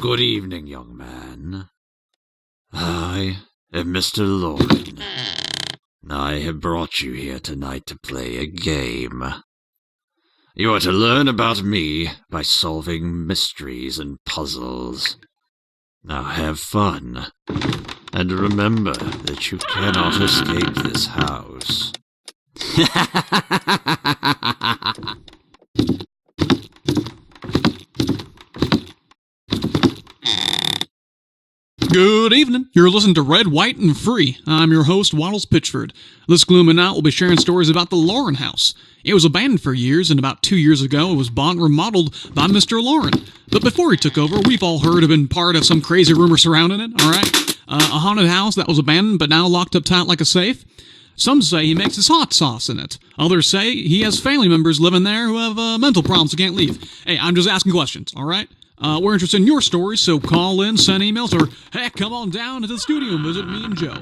Good evening, young man. I am Mr. Loren. I have brought you here tonight to play a game. You are to learn about me by solving mysteries and puzzles. Now have fun, and remember that you cannot escape this house. Good evening. You're listening to Red, White, and Free. I'm your host, Waddles Pitchford. This gloomy night we'll be sharing stories about the Loren house. It was abandoned for years, and about 2 years ago it was bought and remodeled by Mr. Loren. But before he took over, we've all heard of been part of some crazy rumor surrounding it, alright? A haunted house that was abandoned but now locked up tight like a safe. Some say he makes his hot sauce in it. Others say he has family members living there who have mental problems and can't leave. Hey, I'm just asking questions, alright? We're interested in your stories, so call in, send emails, or heck, come on down to the studio and visit me and Joe.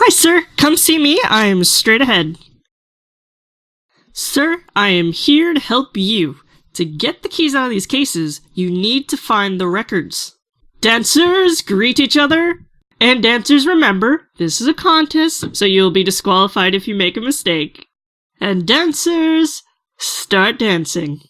Hi, sir. Come see me. I am straight ahead. Sir, I am here to help you. To get the keys out of these cases, you need to find the records. Dancers, greet each other. And dancers, remember, this is a contest, so you'll be disqualified if you make a mistake. And dancers, start dancing.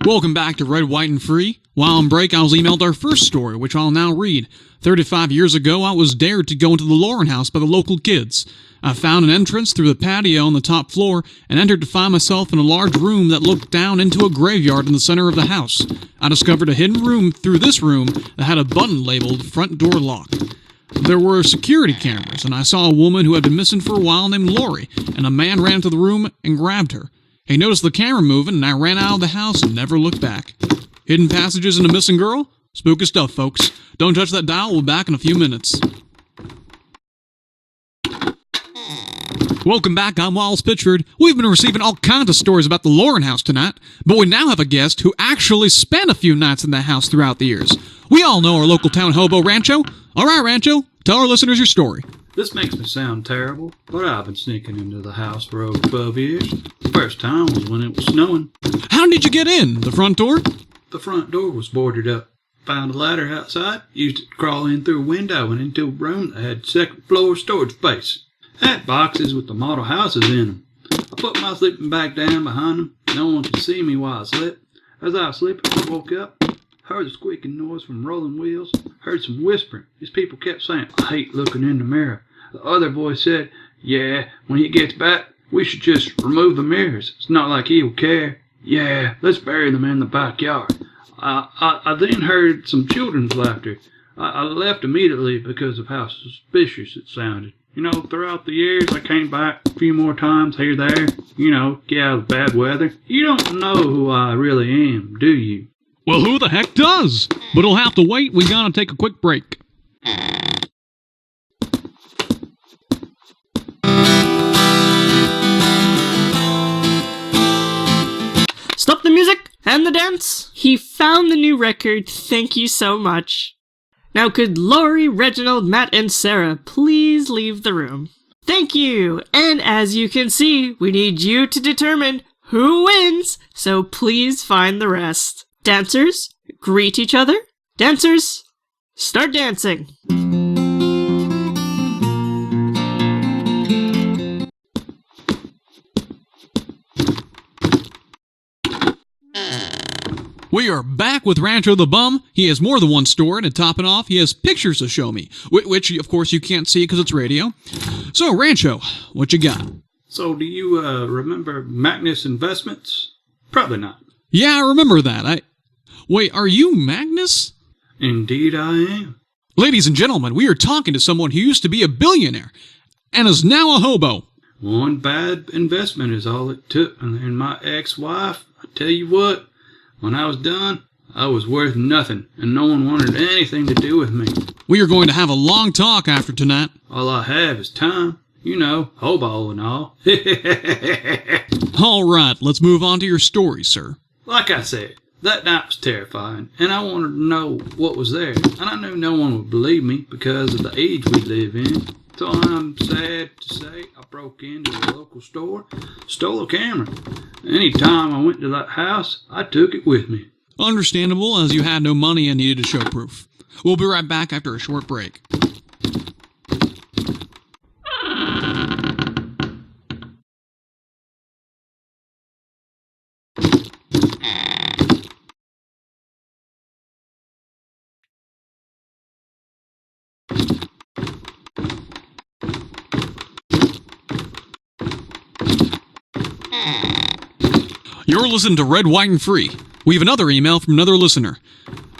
Welcome back to Red, White, and Free. While on break, I was emailed our first story, which I'll now read. 35 years ago, I was dared to go into the Loren house by the local kids. I found an entrance through the patio on the top floor and entered to find myself in a large room that looked down into a graveyard in the center of the house. I discovered a hidden room through this room that had a button labeled Front Door Locked. There were security cameras, and I saw a woman who had been missing for a while named Lori, and a man ran into the room and grabbed her. He noticed the camera moving, and I ran out of the house and never looked back. Hidden passages in a missing girl? Spooky stuff, folks. Don't touch that dial, we'll be back in a few minutes. Welcome back, I'm Wallace Pitchford. We've been receiving all kinds of stories about the Lauren house tonight, but we now have a guest who actually spent a few nights in that house throughout the years. We all know our local town hobo, Rancho. All right, Rancho, tell our listeners your story. This makes me sound terrible, but I've been sneaking into the house for over 12 years. The first time was when it was snowing. How did you get in? The front door? The front door was boarded up. Found a ladder outside, used it to crawl in through a window and into a room that had second floor storage space. Had boxes with the model houses in them. I put my sleeping bag down behind them. No one could see me while I slept. As I was sleeping, I woke up, heard a squeaking noise from rolling wheels, heard some whispering. These people kept saying, "I hate looking in the mirror." The other voice said, "Yeah, when he gets back, we should just remove the mirrors. It's not like he will care. Yeah, let's bury them in the backyard." I then heard some children's laughter. I left immediately because of how suspicious it sounded. You know, throughout the years, I came back a few more times here there, get out of the bad weather. You don't know who I really am, do you? Well, who the heck does? But it'll have to wait. We gotta take a quick break. Stop the music and the dance. He found the new record. Thank you so much. Now could Lori, Reginald, Matt, and Sarah please leave the room? Thank you. And as you can see, we need you to determine who wins, so please find the rest. Dancers, greet each other. Dancers, start dancing. We are back with Rancho the Bum. He has more than one story, and to top it off, he has pictures to show me, which, of course, you can't see because it's radio. So, Rancho, what you got? So, do you remember Magnus Investments? Probably not. Yeah, I remember that. Wait, are you Magnus? Indeed I am. Ladies and gentlemen, we are talking to someone who used to be a billionaire and is now a hobo. One bad investment is all it took, and then my ex-wife, I tell you what, when I was done, I was worth nothing, and no one wanted anything to do with me. We are going to have a long talk after tonight. All I have is time. Hobo and all. All right, let's move on to your story, sir. Like I said, that night was terrifying, and I wanted to know what was there, and I knew no one would believe me because of the age we live in. So I'm sad to say I broke into the local store, stole a camera. Any time I went to that house, I took it with me. Understandable, as you had no money and needed to show proof. We'll be right back after a short break. You're listening to Red, White, and Free. We have another email from another listener.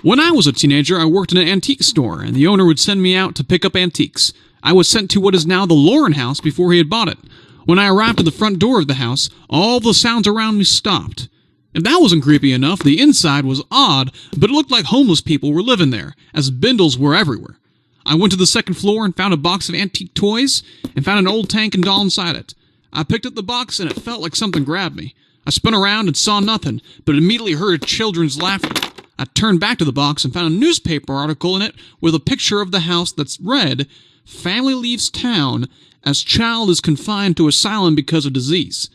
When I was a teenager, I worked in an antique store, and the owner would send me out to pick up antiques. I was sent to what is now the Lauren house before he had bought it. When I arrived at the front door of the house, all the sounds around me stopped. If that wasn't creepy enough, the inside was odd, but it looked like homeless people were living there, as bindles were everywhere. I went to the second floor and found a box of antique toys, and found an old tank and doll inside it. I picked up the box, and it felt like something grabbed me. I spun around and saw nothing, but immediately heard children's laughter. I turned back to the box and found a newspaper article in it with a picture of the house that's read, "Family leaves town as child is confined to asylum because of disease."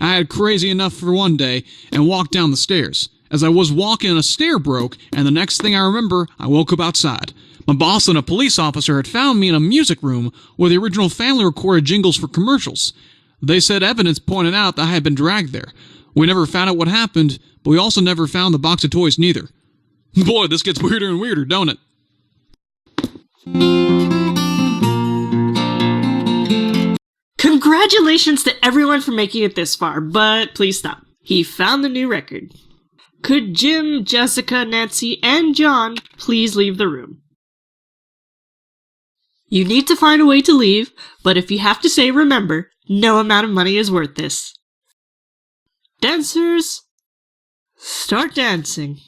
I had crazy enough for one day and walked down the stairs. As I was walking, a stair broke, and the next thing I remember, I woke up outside. My boss and a police officer had found me in a music room where the original family recorded jingles for commercials. They said evidence pointed out that I had been dragged there. We never found out what happened, but we also never found the box of toys neither. Boy, this gets weirder and weirder, don't it? Congratulations to everyone for making it this far, but please stop. He found the new record. Could Jim, Jessica, Nancy, and John please leave the room? You need to find a way to leave, but if you have to say, remember, no amount of money is worth this. Dancers, start dancing.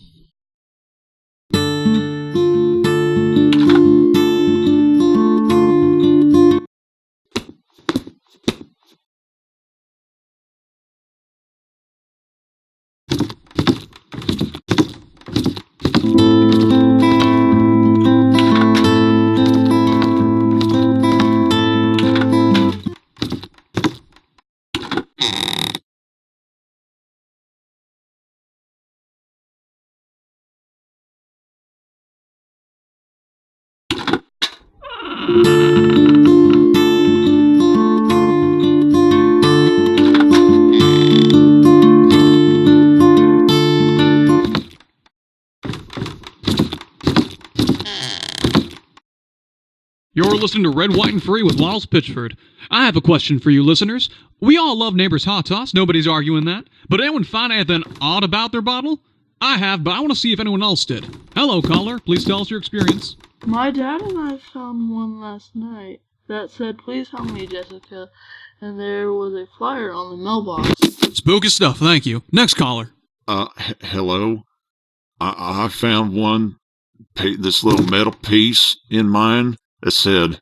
You're listening to Red, White, and Free with Waddles Pitchford. I have a question for you listeners. We all love Neighbor's Hot Sauce, nobody's arguing that. But anyone find anything odd about their bottle? I have, but I want to see if anyone else did. Hello, caller. Please tell us your experience. My dad and I found one last night that said, "Please help me, Jessica," and there was a flyer on the mailbox. Spooky stuff, thank you. Next caller. Hello? I found this little metal piece in mine that said,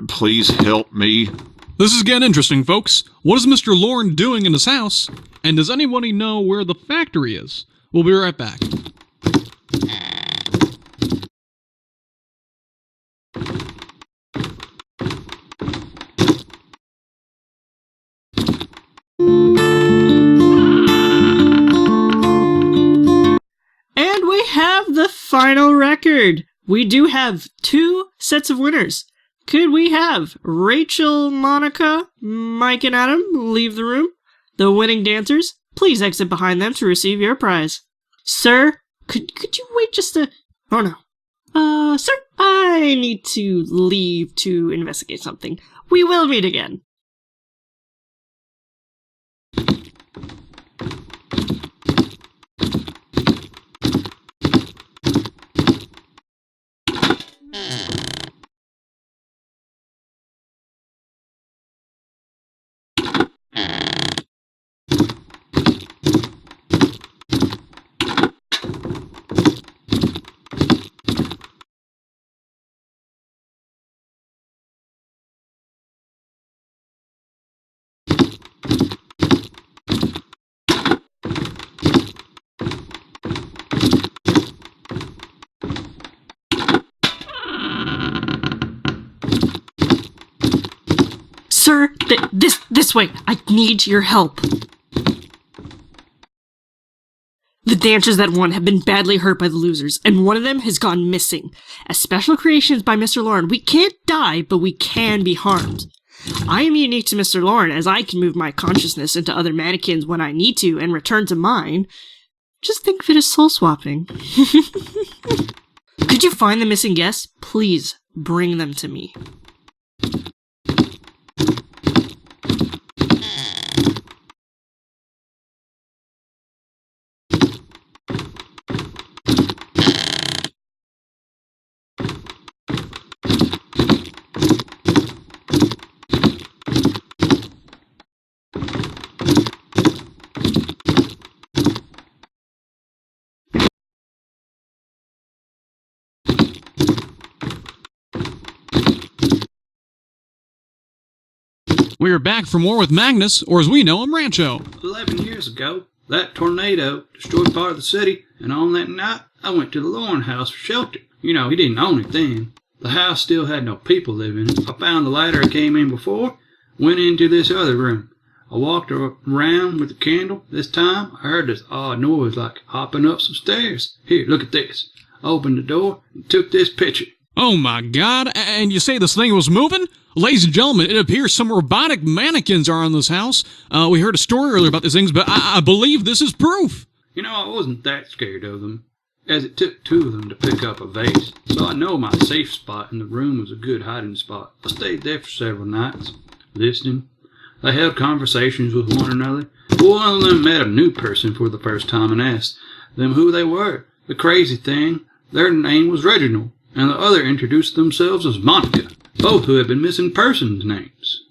"Please help me." This is getting interesting, folks. What is Mr. Loren doing in his house? And does anybody know where the factory is? We'll be right back. And we have the final record. We do have 2 sets of winners. Could we have Rachel, Monica, Mike, and Adam leave the room? The winning dancers, please exit behind them to receive your prize. Sir, could you wait just a... Oh no. Sir, I need to leave to investigate something. We will meet again. Sir, this way. I need your help. The dancers that won have been badly hurt by the losers, and one of them has gone missing. As special creations by Mr. Loren, we can't die, but we can be harmed. I am unique to Mr. Loren, as I can move my consciousness into other mannequins when I need to and return to mine. Just think of it as soul swapping. Could you find the missing guests? Please bring them to me. We are back for more with Magnus, or as we know him, Rancho. 11 years ago, that tornado destroyed part of the city, and on that night, I went to the Loren house for shelter. You know, he didn't own it then. The house still had no people living in it. I found the ladder I came in before, went into this other room. I walked around with the candle. This time, I heard this odd noise like hopping up some stairs. Here, look at this. I opened the door and took this picture. Oh my god, and you say this thing was moving? Ladies and gentlemen, it appears some robotic mannequins are in this house. We heard a story earlier about these things, but I believe this is proof. You know, I wasn't that scared of them, as it took 2 of them to pick up a vase, so I know my safe spot in the room was a good hiding spot. I stayed there for several nights, listening. They held conversations with one another. One of them met a new person for the first time and asked them who they were. The crazy thing, their name was Reginald. and the other introduced themselves as Monica, both who had been missing persons names.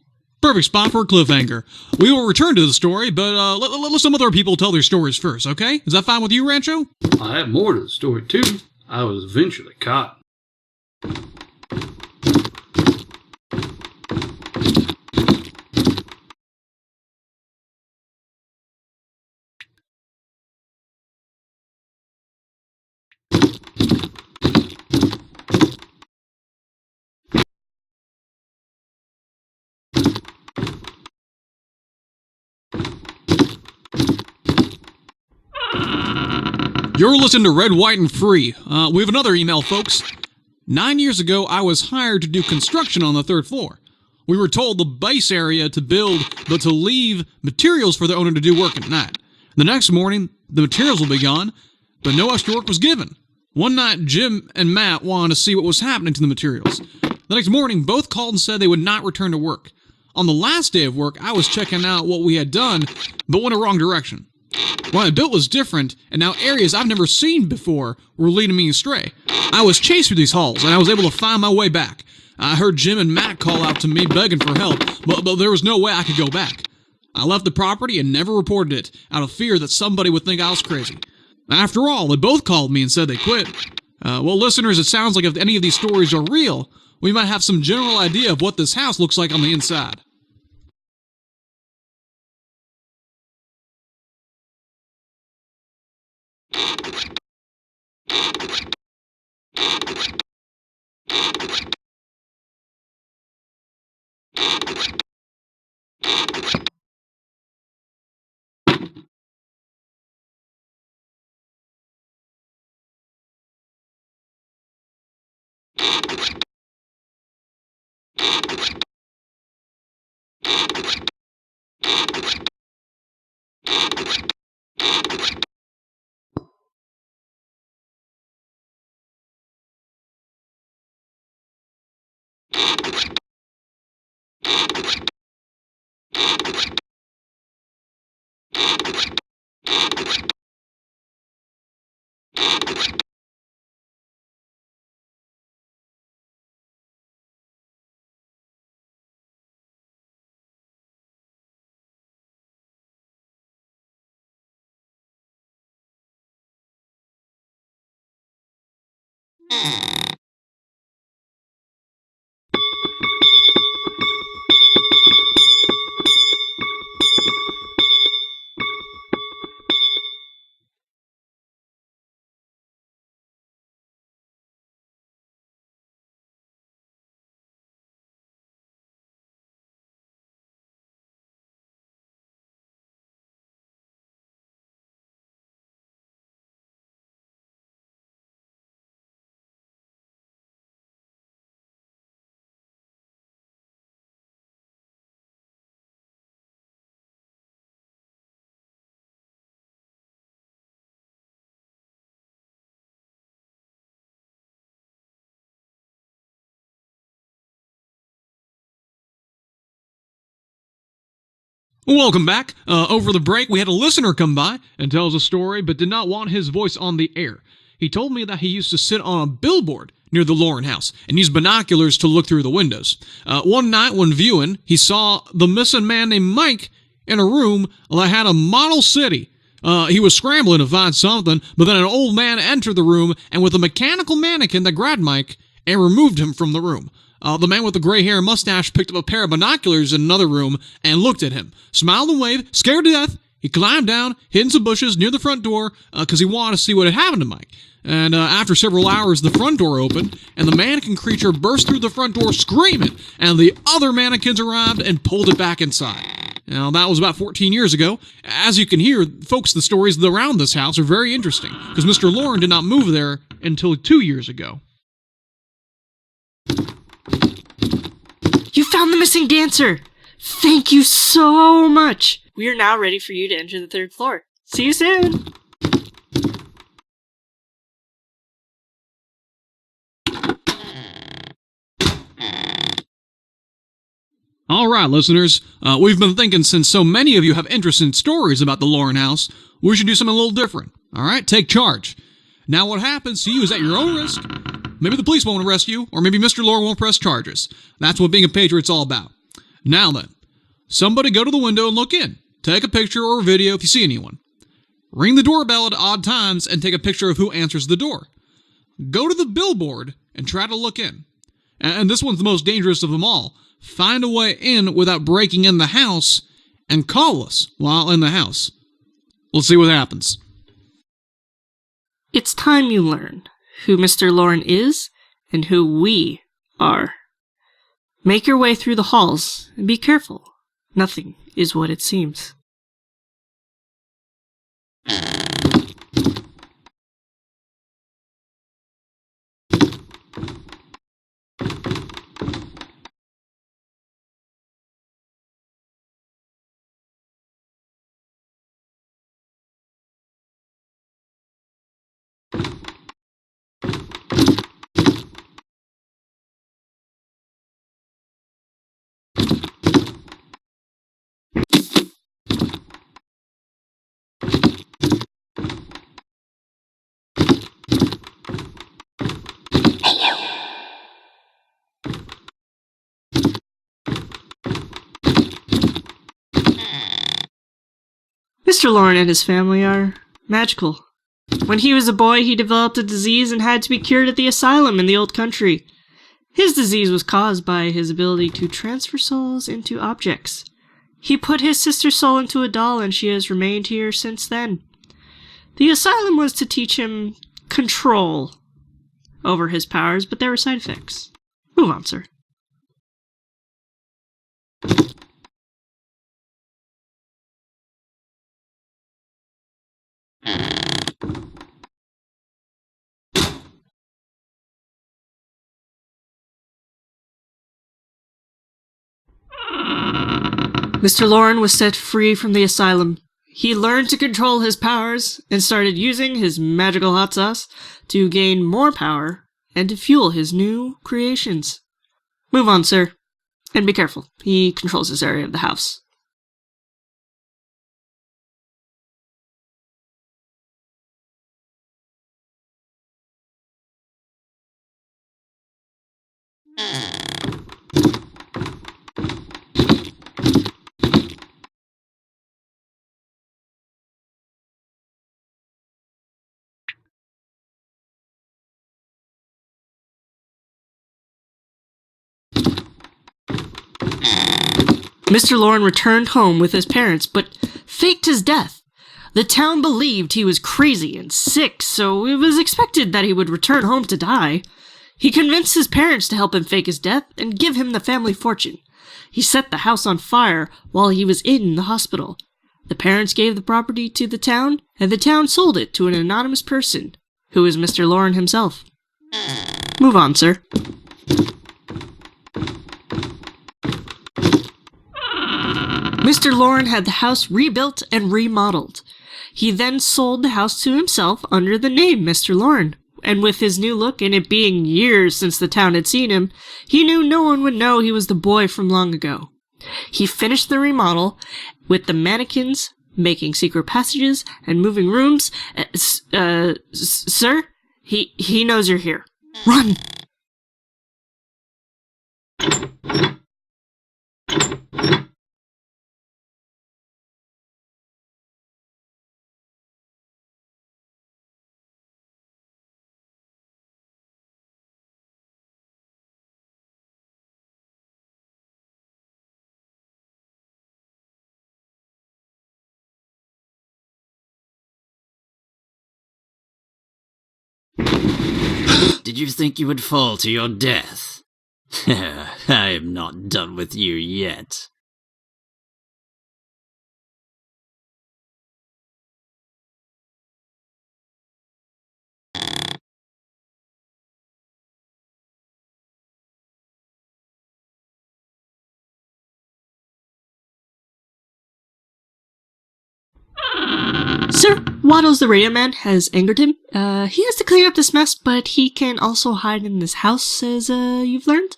Perfect spot for a cliffhanger. We will return to the story, but let some other people tell their stories first, okay? Is that fine with you, Rancho? I have more to the story, too. I was eventually caught. You're listening to Red, White, and Free. We have another email, folks. 9 years ago, I was hired to do construction on the 3rd floor. We were told the base area to build, but to leave materials for the owner to do work at night. The next morning, the materials will be gone, but no extra work was given. One night, Jim and Matt wanted to see what was happening to the materials. The next morning, both called and said they would not return to work. On the last day of work, I was checking out what we had done, but went a wrong direction. What I built was different, and now areas I've never seen before were leading me astray. I was chased through these halls, and I was able to find my way back. I heard Jim and Matt call out to me begging for help, but there was no way I could go back. I left the property and never reported it, out of fear that somebody would think I was crazy. After all, they both called me and said they quit. Well, listeners, it sounds like if any of these stories are real, we might have some general idea of what this house looks like on the inside. Welcome back. Over the break, we had a listener come by and tell us a story, but did not want his voice on the air. He told me that he used to sit on a billboard near the Lauren house and use binoculars to look through the windows. One night when viewing, he saw the missing man named Mike in a room that had a model city. He was scrambling to find something, but then an old man entered the room and with a mechanical mannequin that grabbed Mike and removed him from the room. The man with the gray hair and mustache picked up a pair of binoculars in another room and looked at him, smiled and waved, scared to death. He climbed down, hid in some bushes near the front door because he wanted to see what had happened to Mike. And after several hours, the front door opened, and the mannequin creature burst through the front door screaming, and the other mannequins arrived and pulled it back inside. Now, that was about 14 years ago. As you can hear, folks, the stories around this house are very interesting, because Mr. Lauren did not move there until 2 years ago. You found the missing dancer! Thank you so much! We are now ready for you to enter the 3rd floor. See you soon! All right, listeners, we've been thinking since so many of you have interesting stories about the Lauren house, we should do something a little different. All right, take charge. Now what happens to you is at your own risk. Maybe the police won't arrest you, or maybe Mr. Loren won't press charges. That's what being a patriot's all about. Now then, somebody go to the window and look in. Take a picture or a video if you see anyone. Ring the doorbell at odd times and take a picture of who answers the door. Go to the billboard and try to look in. And this one's the most dangerous of them all. Find a way in without breaking in the house and call us while in the house. Let's see what happens. It's time you learn who Mr. Loren is and who we are. Make your way through the halls and be careful. Nothing is what it seems. Mr. Loren and his family are magical. When he was a boy, he developed a disease and had to be cured at the asylum in the old country. His disease was caused by his ability to transfer souls into objects. He put his sister's soul into a doll, and she has remained here since then. The asylum was to teach him control over his powers, but there were side effects. Move on, sir. Mr. Loren was set free from the asylum. He learned to control his powers and started using his magical hot sauce to gain more power and to fuel his new creations. Move on, sir. And be careful. He controls this area of the house. Mr. Loren returned home with his parents, but faked his death. The town believed he was crazy and sick, so it was expected that he would return home to die. He convinced his parents to help him fake his death and give him the family fortune. He set the house on fire while he was in the hospital. The parents gave the property to the town, and the town sold it to an anonymous person, who is Mr. Loren himself. Move on, sir. Mr. Loren had the house rebuilt and remodeled. He then sold the house to himself under the name Mr. Loren, and with his new look and it being years since the town had seen him, he knew no one would know he was the boy from long ago. He finished the remodel with the mannequins, making secret passages and moving rooms. Sir? He knows you're here. Run! Did you think you would fall to your death? I am not done with you yet. Sir, Waddles the Radio Man has angered him. He has to clean up this mess, but he can also hide in this house, as you've learned.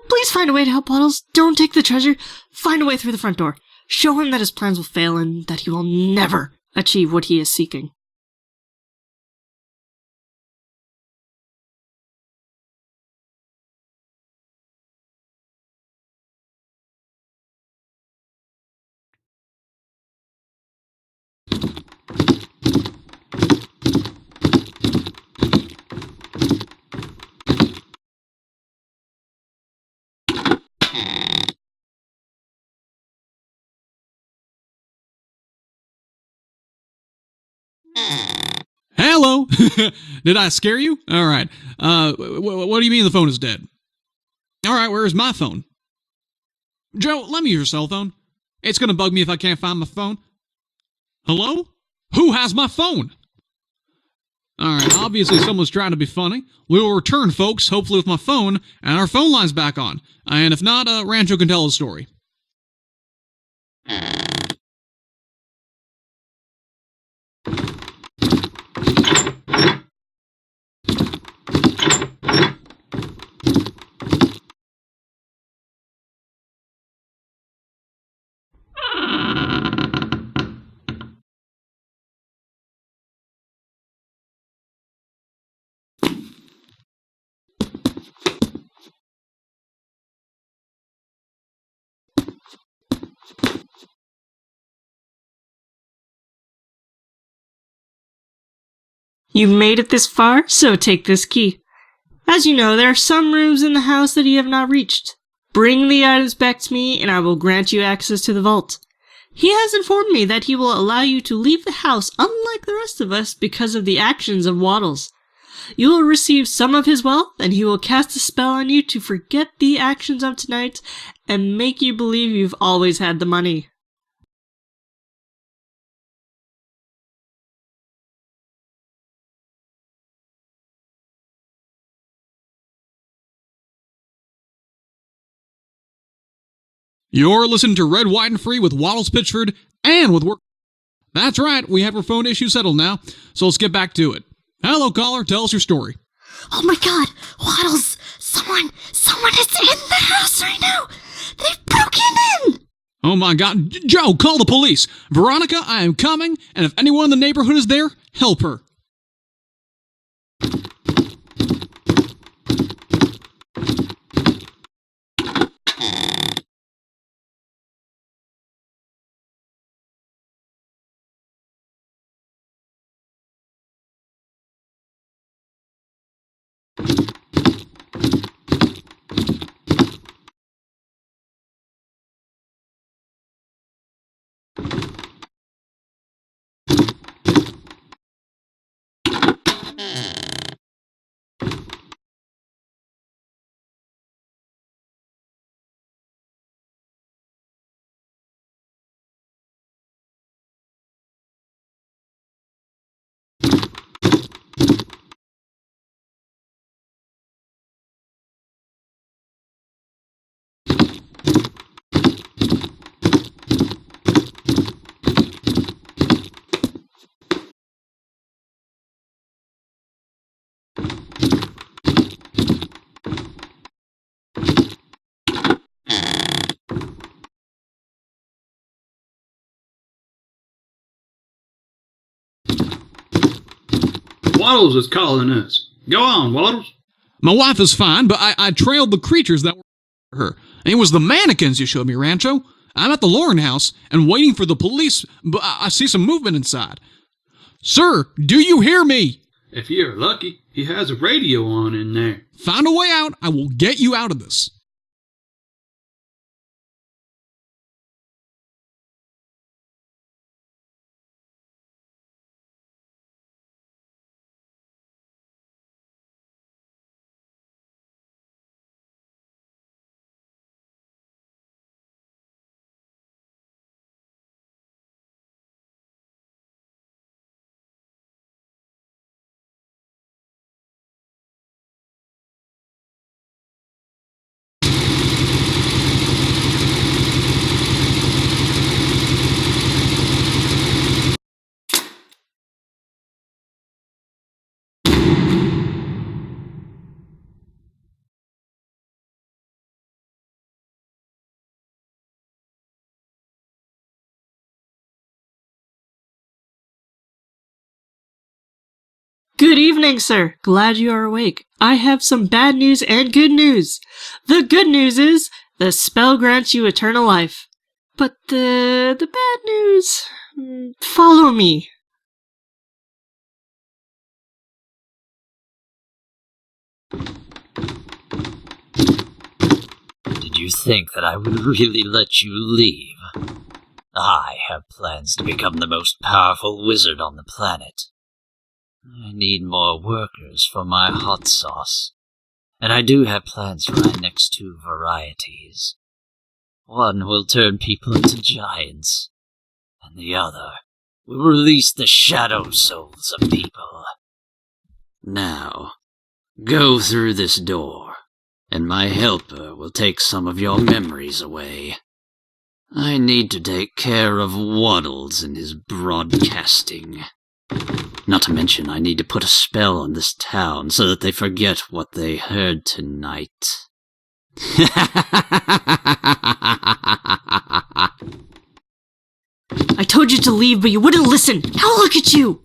Please find a way to help Waddles. Don't take the treasure. Find a way through the front door. Show him that his plans will fail and that he will never achieve what he is seeking. Hello? Did I scare you? All right. What do you mean the phone is dead? All right, where is my phone? Joe, let me use your cell phone. It's going to bug me if I can't find my phone. Hello? Who has my phone? All right, obviously someone's trying to be funny. We will return, folks, hopefully with my phone, and our phone line's back on. And if not, Rancho can tell a story. You made it this far, so take this key. As you know, there are some rooms in the house that you have not reached. Bring the items back to me, and I will grant you access to the vault. He has informed me that he will allow you to leave the house unlike the rest of us because of the actions of Waddles. You will receive some of his wealth, and he will cast a spell on you to forget the actions of tonight and make you believe you've always had the money. You're listening to Red, White, and Free with Waddles Pitchford and with work. That's right, we have our phone issue settled now, so let's get back to it. Hello, caller, tell us your story. Oh my god, Waddles! Someone is in the house right now! They've broken in! Oh my god, Joe, call the police! Veronica, I am coming, and if anyone in the neighborhood is there, help her. Waddles is calling us. Go on, Waddles. My wife is fine, but I trailed the creatures that were her. And it was the mannequins you showed me, Rancho. I'm at the Lauren house and waiting for the police, but I see some movement inside. Sir, do you hear me? If you're lucky, he has a radio on in there. Find a way out. I will get you out of this. Good evening, sir. Glad you are awake. I have some bad news and good news. The good news is the spell grants you eternal life. But the bad news... Follow me. Did you you think that I would really let you leave? I have plans to become the most powerful wizard on the planet. I need more workers for my hot sauce. And I do have plans for my next 2 varieties. One will turn people into giants, and the other will release the shadow souls of people. Now, go through this door, and my helper will take some of your memories away. I need to take care of Waddles and his broadcasting. Not to mention, I need to put a spell on this town so that they forget what they heard tonight. I told you to leave, but you wouldn't listen. Now look at you!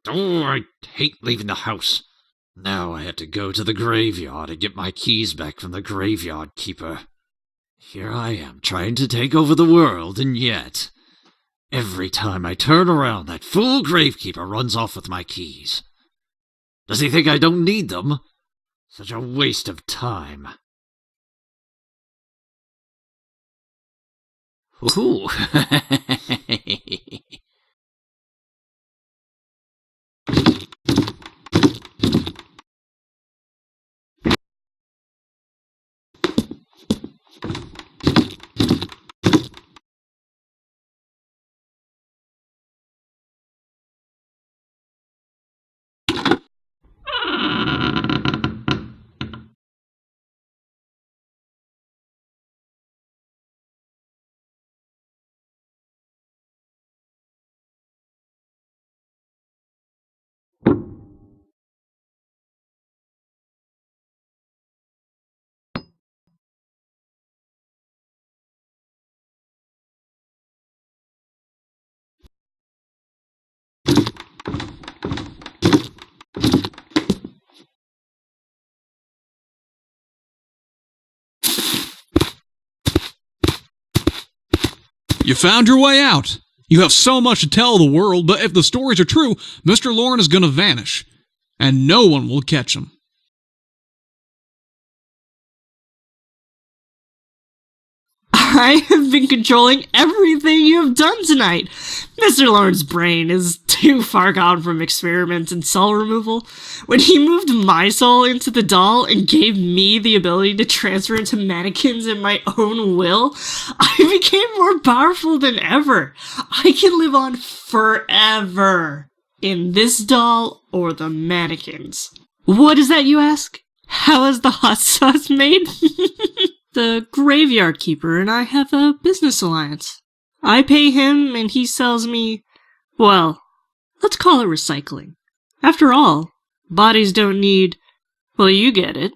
Oh, I hate leaving the house. Now I have to go to the graveyard and get my keys back from the graveyard keeper. Here I am trying to take over the world, and yet, every time I turn around, that fool gravekeeper runs off with my keys. Does he think I don't need them? Such a waste of time. Ooh. You found your way out. You have so much to tell the world, but if the stories are true, Mr. Lauren is going to vanish, and no one will catch him. I have been controlling everything you have done tonight. Mr. Lauren's brain is too far gone from experiments and cell removal. When he moved my soul into the doll and gave me the ability to transfer into mannequins in my own will, I became more powerful than ever. I can live on forever in this doll or the mannequins. What is that, you ask? How is the hot sauce made? The graveyard keeper and I have a business alliance. I pay him and he sells me, well, let's call it recycling. After all, bodies don't need, well, you get it.